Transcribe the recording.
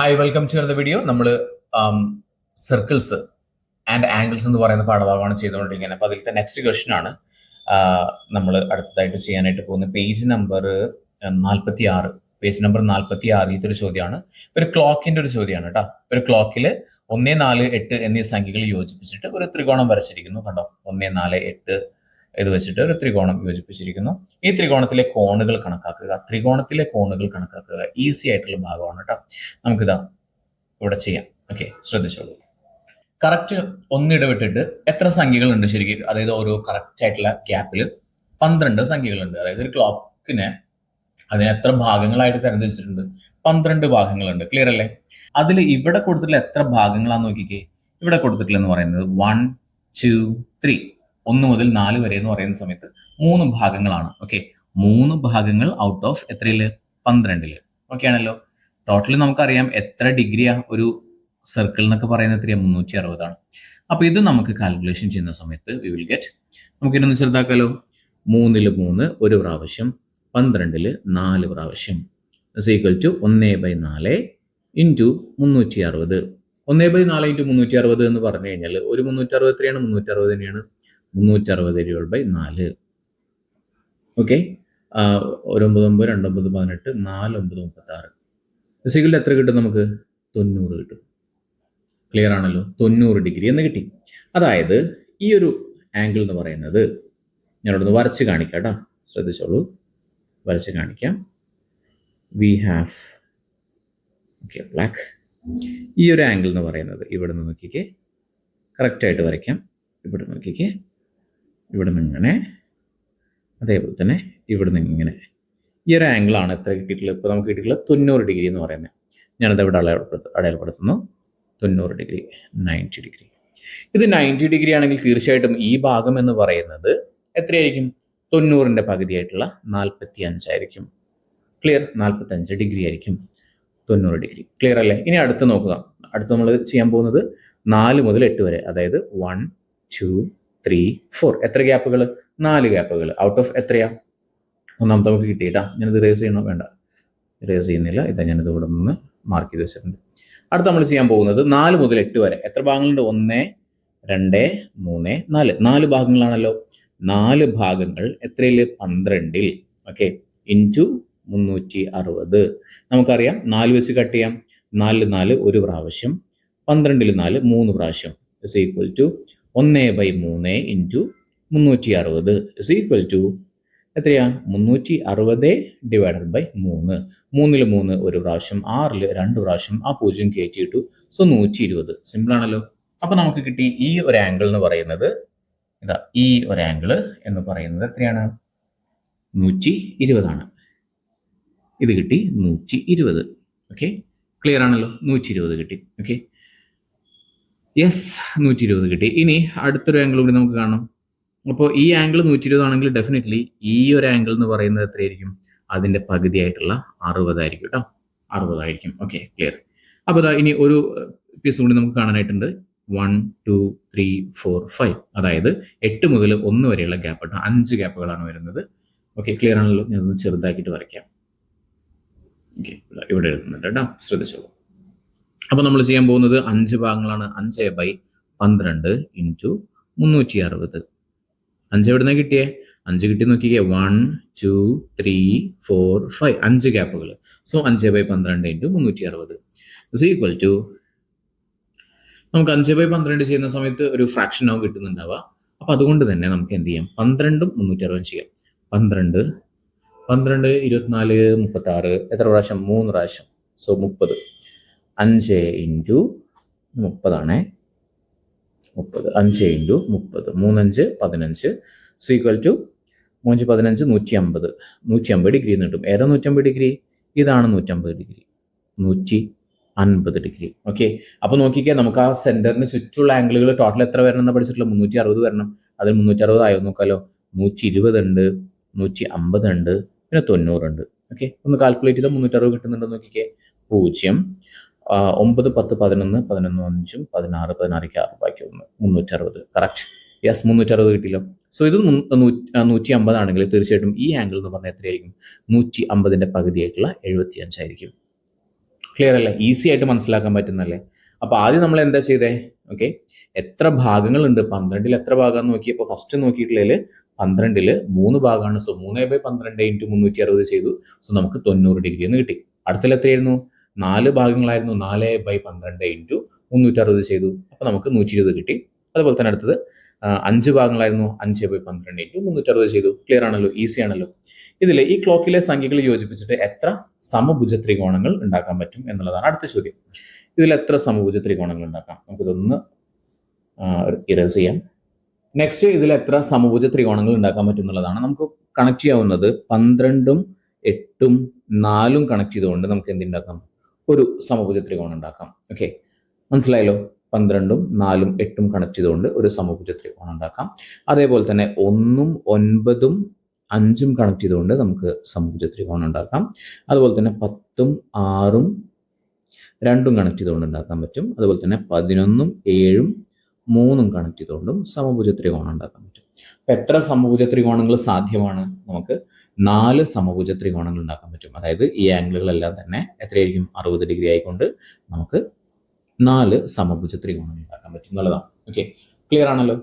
Hi, welcome to the video. നമ്മൾ circles and angles എന്ന് പറയുന്ന പാഠഭാഗമാണ് ചെയ്തുകൊണ്ടിരിക്കുന്നത്. അപ്പോൾ അതിലത്തെ നെക്സ്റ്റ് ക്വസ്റ്റ്യൻ ആണ് നമ്മൾ അടുത്തതായിട്ട് ചെയ്യാനായിട്ട് പോകുന്ന പേജ് നമ്പർ 46. പേജ് നമ്പർ 46 ഒരു ചോദ്യമാണ്. ഒരു ക്ലോക്കിന്റെ ഒരു ചോദ്യമാണ് കേട്ടോ. ഒരു ക്ലോക്കിൽ 1, 4, 8 എന്നീ സംഖ്യകൾ യോജിപ്പിച്ചിട്ട് ഒരു ത്രികോണം വരച്ചിരിക്കുന്നു. കണ്ടോ, 1, 4, 8 ഇത് വെച്ചിട്ട് ഒരു ത്രികോണം യോജിപ്പിച്ചിരിക്കുന്നു. ഈ ത്രികോണത്തിലെ കോണുകൾ കണക്കാക്കുക. ത്രികോണത്തിലെ കോണുകൾ കണക്കാക്കുക ഈസി ആയിട്ടുള്ള ഭാഗമാണ് കേട്ടോ. നമുക്കിതാ ഇവിടെ ചെയ്യാം. ഓക്കെ, ശ്രദ്ധിച്ചോളൂ. കറക്റ്റ് ഒന്നിടവിട്ടിട്ട് എത്ര സംഖ്യകളുണ്ട് ശരിക്കും? അതായത് ഓരോ കറക്റ്റ് ആയിട്ടുള്ള ഗ്യാപ്പിൽ 12 സംഖ്യകളുണ്ട്. അതായത് ഒരു ക്ലോക്കിന് അതിന് എത്ര ഭാഗങ്ങളായിട്ട് തരംതിരിച്ചിട്ടുണ്ട്? 12 ഭാഗങ്ങളുണ്ട്. ക്ലിയർ അല്ലേ? അതിൽ ഇവിടെ കൊടുത്തിട്ടുള്ള എത്ര ഭാഗങ്ങളാന്ന് നോക്കിക്കേ. ഇവിടെ കൊടുത്തിട്ടുള്ള എന്ന് പറയുന്നത് 1, 2, 3, 1 മുതൽ 4 വരെ എന്ന് പറയുന്ന സമയത്ത് 3 ഭാഗങ്ങളാണ്. ഓക്കെ, 3 ഭാഗങ്ങൾ ഔട്ട് ഓഫ് എത്രയില്? 12. ഓക്കെ ആണല്ലോ. ടോട്ടലി നമുക്കറിയാം എത്ര ഡിഗ്രിയാ ഒരു സർക്കിൾ എന്നൊക്കെ പറയുന്നത് എത്രയാ? 360 ആണ്. അപ്പൊ ഇത് നമുക്ക് കാൽക്കുലേഷൻ ചെയ്യുന്ന സമയത്ത് വി വിൽ ഗെറ്റ്, നമുക്ക് ഇതൊന്ന് ചെറുതാക്കാലോ. 3 3 ഒരു പ്രാവശ്യം, 12 4 പ്രാവശ്യം is equal to 1/4 into 360. 1/4 into 360 എന്ന് പറഞ്ഞു കഴിഞ്ഞാൽ ഒരു 360 എത്രയാണ്? 360 തന്നെയാണ്. 360/4. ഓക്കെ, 9 9 2 9 18 4 9 36 ഇസിക്കൽ എത്ര കിട്ടും? നമുക്ക് 90 കിട്ടും. ക്ലിയർ ആണല്ലോ. 90 ഡിഗ്രി എന്ന് കിട്ടി. അതായത് ഈ ഒരു ആംഗിൾ എന്ന് പറയുന്നത് ഞാനിവിടെ വരച്ച് കാണിക്കാം കേട്ടോ. ശ്രദ്ധിച്ചോളൂ, വരച്ച് കാണിക്കാം. We have okay black. ഈ ഒരു ആംഗിൾ എന്ന് പറയുന്നത് ഇവിടെ നിന്ന് നോക്കിക്കേ, കറക്റ്റായിട്ട് വരയ്ക്കാം. ഇവിടെ നോക്കിക്കേ, ഇവിടെ നിന്ന് ഇങ്ങനെ, അതേപോലെ തന്നെ ഇവിടെ നിന്ന് ഇങ്ങനെ. ഈ ഒരു ആംഗിളാണ് എത്ര കിട്ടിയിട്ടുള്ളത്? ഇപ്പോൾ നമുക്ക് കിട്ടിയിട്ടുള്ളത് 90 ഡിഗ്രി എന്ന് പറയുന്നത്. ഞാനത് ഇവിടെ അടയാളപ്പെടുത്തുന്നു. 90 ഡിഗ്രി, 90 ഡിഗ്രി. ഇത് 90 ഡിഗ്രി ആണെങ്കിൽ തീർച്ചയായിട്ടും ഈ ഭാഗം എന്ന് പറയുന്നത് എത്രയായിരിക്കും? 90ന്റെ പകുതിയായിട്ടുള്ള 45 ആയിരിക്കും. ക്ലിയർ? 45 ഡിഗ്രി ആയിരിക്കും 90 ഡിഗ്രി. ക്ലിയർ അല്ലേ? ഇനി അടുത്ത് നോക്കുക. അടുത്ത് നമ്മൾ ചെയ്യാൻ പോകുന്നത് 4 മുതൽ 8 വരെ, അതായത് 1, 2, 3, 4. എത്ര ഗ്യാപ്പുകൾ? 4 ഗ്യാപ്പുകൾ. ഔട്ട് ഓഫ് എത്രയാ? ഒന്നാമത്തെ നമുക്ക് കിട്ടിയിട്ടാ. ഞാനിത് ഇറേസ് ചെയ്യണോ? വേണ്ട, ഇറേസ് ചെയ്യുന്നില്ല. ഇതാ ഞാനിത് ഇവിടെ നിന്ന് മാർക്ക് ചെയ്ത് വെച്ചിട്ടുണ്ട്. അടുത്ത് നമ്മൾ ചെയ്യാൻ പോകുന്നത് 4 മുതൽ 8 വരെ എത്ര ഭാഗങ്ങളുണ്ട്? 1, 2, 3, 4. 4 ഭാഗങ്ങളാണല്ലോ. 4 ഭാഗങ്ങൾ എത്രയിൽ? 12. Okay, into 360. നമുക്കറിയാം 4 വെച്ച് കട്ട് ചെയ്യാം. 4 4 ഒരു പ്രാവശ്യം, 12 4 3 പ്രാവശ്യം is equal to 1/3 into 360 is equal to എത്രയാ? 360 ഡിവൈഡഡ് ബൈ 3. 3 3 ഒരു പ്രാവശ്യം, 6 2 പ്രാവശ്യം, ആ 0 കയറ്റിയിട്ടു. സോ 120. സിമ്പിൾ ആണല്ലോ. അപ്പൊ നമുക്ക് കിട്ടി ഈ ഒരു ആംഗിൾ എന്ന് പറയുന്നത്, ഇതാ ഈ ഒരു ആംഗിൾ എന്ന് പറയുന്നത് എത്രയാണ്? 120 ആണ്. ഇത് കിട്ടി 120. ഓക്കെ, ക്ലിയർ ആണല്ലോ. 120 കിട്ടി. ഓക്കെ, യെസ്, 120 കിട്ടി. ഇനി അടുത്തൊരു ആംഗിൾ കൂടി നമുക്ക് കാണാം. അപ്പോൾ ഈ ആംഗിൾ 120 ആണെങ്കിൽ ഡെഫിനറ്റ്ലി ഈ ഒരു ആംഗിൾ എന്ന് പറയുന്നത് എത്രയായിരിക്കും? അതിന്റെ പകുതിയായിട്ടുള്ള 60 ആയിരിക്കും കേട്ടോ. 60 ആയിരിക്കും. Okay, clear. അപ്പോൾ ഇനി ഒരു പീസ് കൂടി നമുക്ക് കാണാനായിട്ടുണ്ട്. 1, 2, 3, 4, 5. അതായത് 8 മുതൽ 1 വരെയുള്ള ഗ്യാപ്പ് കേട്ടോ. 5 ഗ്യാപ്പുകളാണ് വരുന്നത്. ഓക്കെ, ക്ലിയർ ആണല്ലോ. ഞാനൊന്ന് ചെറുതാക്കിയിട്ട് വരയ്ക്കാം. ഓക്കെ, ഇവിടെ എഴുതുന്നുണ്ട് കേട്ടോ, ശ്രദ്ധിച്ചോളൂ. അപ്പോൾ നമ്മൾ ചെയ്യാൻ പോകുന്നത് 5 ഭാഗങ്ങളാണ്. 5/12 ഇൻറ്റു 360. 5 എവിടുന്ന കിട്ടിയേ? 5 കിട്ടി നോക്കിക്കേ. 1, 2, 3, 4, 5. 5 ഗ്യാപ്പുകൾ. So 5/12 into 360 is equal to, നമുക്ക് 5/12 ചെയ്യുന്ന സമയത്ത് ഒരു ഫ്രാക്ഷൻ ആവും കിട്ടുന്നുണ്ടാവുക. അപ്പൊ അതുകൊണ്ട് തന്നെ നമുക്ക് എന്ത് ചെയ്യാം? 12ഉം 360 ചെയ്യാം. 12 12 24 36. എത്ര പ്രാവശ്യം? 3 പ്രാവശ്യം. സോ 30. 5 ഇൻറ്റു 30 ആണേ. 30. 5 ഇൻറ്റു 30. 3 5 15 equal to 3 15 150. 150 ഡിഗ്രി എന്ന് കിട്ടും. ഏതാ 150 ഡിഗ്രി? ഇതാണ് 150 ഡിഗ്രി. 150 ഡിഗ്രി. ഓക്കെ, അപ്പൊ നോക്കിക്കേ, നമുക്ക് ആ സെന്ററിന് ചുറ്റുള്ള ആംഗിളുകൾ ടോട്ടൽ എത്ര വരണം എന്ന് പഠിച്ചിട്ടുള്ള? 360 വരണം. അതിൽ 360 ആയോ നോക്കാലോ. 120 ഉണ്ട്, 150 ഉണ്ട്, പിന്നെ 90 ഉണ്ട്. ഓക്കെ, ഒന്ന് കാൽക്കുലേറ്റ് ചെയ്താൽ 360 കിട്ടുന്നുണ്ടോ നോക്കിക്കേ. 0 9 10 11 11 5 16 16 6 ബാക്കി 1 360. കറക്റ്റ്. യെസ്, 360 കിട്ടിയല്ലോ. സോ ഇത് 150 ആണെങ്കിൽ തീർച്ചയായിട്ടും ഈ ആംഗിൾ എന്ന് പറഞ്ഞാൽ എത്രയായിരിക്കും? 150ന്റെ പകുതിയായിട്ടുള്ള 75 ആയിരിക്കും. ക്ലിയർ അല്ലേ? ഈസി ആയിട്ട് മനസ്സിലാക്കാൻ പറ്റുന്നല്ലേ? അപ്പൊ ആദ്യം നമ്മൾ എന്താ ചെയ്തേ? ഓക്കെ, എത്ര ഭാഗങ്ങളുണ്ട് 12ൽ എത്ര ഭാഗം നോക്കിയപ്പോൾ ഫസ്റ്റ് നോക്കിയിട്ടില്ലേ 12ൽ 3 ഭാഗമാണ്. സോ 3/12 ഇൻറ്റു 360 ചെയ്തു. സോ നമുക്ക് 90 ഡിഗ്രി എന്ന് കിട്ടി. അടുത്തതിൽ എത്രയായിരുന്നു? 4 ഭാഗങ്ങളായിരുന്നു. 4/12 ഇൻറ്റു 360 ചെയ്തു. അപ്പൊ നമുക്ക് 120 കിട്ടി. അതുപോലെ തന്നെ അടുത്തത് 5 ഭാഗങ്ങളായിരുന്നു. 5/12 ഇൻറ്റു 360 ചെയ്തു. ക്ലിയർ ആണല്ലോ? ഈസി ആണല്ലോ? ഇതിൽ ഈ ക്ലോക്കിലെ സംഖ്യകൾ യോജിപ്പിച്ചിട്ട് എത്ര സമഭുജ ത്രികോണങ്ങൾ ഉണ്ടാക്കാൻ പറ്റും എന്നുള്ളതാണ് അടുത്ത ചോദ്യം. ഇതിൽ എത്ര സമഭുജ ത്രികോണങ്ങൾ ഉണ്ടാക്കാം? നമുക്കിതൊന്ന് ഇറേസ് ചെയ്യാം. നെക്സ്റ്റ്, ഇതിൽ എത്ര സമഭുജ ത്രികോണങ്ങൾ ഉണ്ടാക്കാൻ പറ്റും എന്നുള്ളതാണ്. നമുക്ക് കണക്ട് ചെയ്യാവുന്നത് 12ഉം 8ഉം 4ഉം കണക്ട് ചെയ്തുകൊണ്ട് നമുക്ക് എന്തുണ്ടാക്കാം? ഒരു സമഭുജ ത്രികോണം ഉണ്ടാക്കാം. ഓക്കെ, മനസ്സിലായല്ലോ? 12ഉം 4ഉം 8ഉം കണക്ട് ചെയ്തുകൊണ്ട് ഒരു സമഭുജ ത്രികോണം ഉണ്ടാക്കാം. അതേപോലെ തന്നെ 1ഉം 9ഉം 5ഉം കണക്ട് ചെയ്തുകൊണ്ട് നമുക്ക് സമഭുജ ത്രികോണം ഉണ്ടാക്കാം. അതുപോലെ തന്നെ 10ഉം 6ഉം 2ഉം കണക്ട് ചെയ്തുകൊണ്ട് ഉണ്ടാക്കാൻ പറ്റും. അതുപോലെ തന്നെ 11ഉം 7ഉം 3ഉം കണക്ട് ചെയ്തുകൊണ്ടും സമഭുജ ത്രികോണം ഉണ്ടാക്കാൻ പറ്റും. അപ്പൊ എത്ര സമഭുജ ത്രികോണങ്ങൾ സാധ്യമാണ്? നമുക്ക് 4 സമഭുജ ത്രികോണങ്ങൾ ഉണ്ടാക്കാൻ പറ്റും. അതായത് ഈ ആംഗിളുകളെല്ലാം തന്നെ എത്രയായിരിക്കും? 60 ഡിഗ്രി ആയിക്കൊണ്ട് നമുക്ക് 4 സമഭുജ ത്രികോണങ്ങൾ ഉണ്ടാക്കാൻ പറ്റും എന്നുള്ളതാണ്. ഓക്കെ, ക്ലിയർ ആണല്ലോ?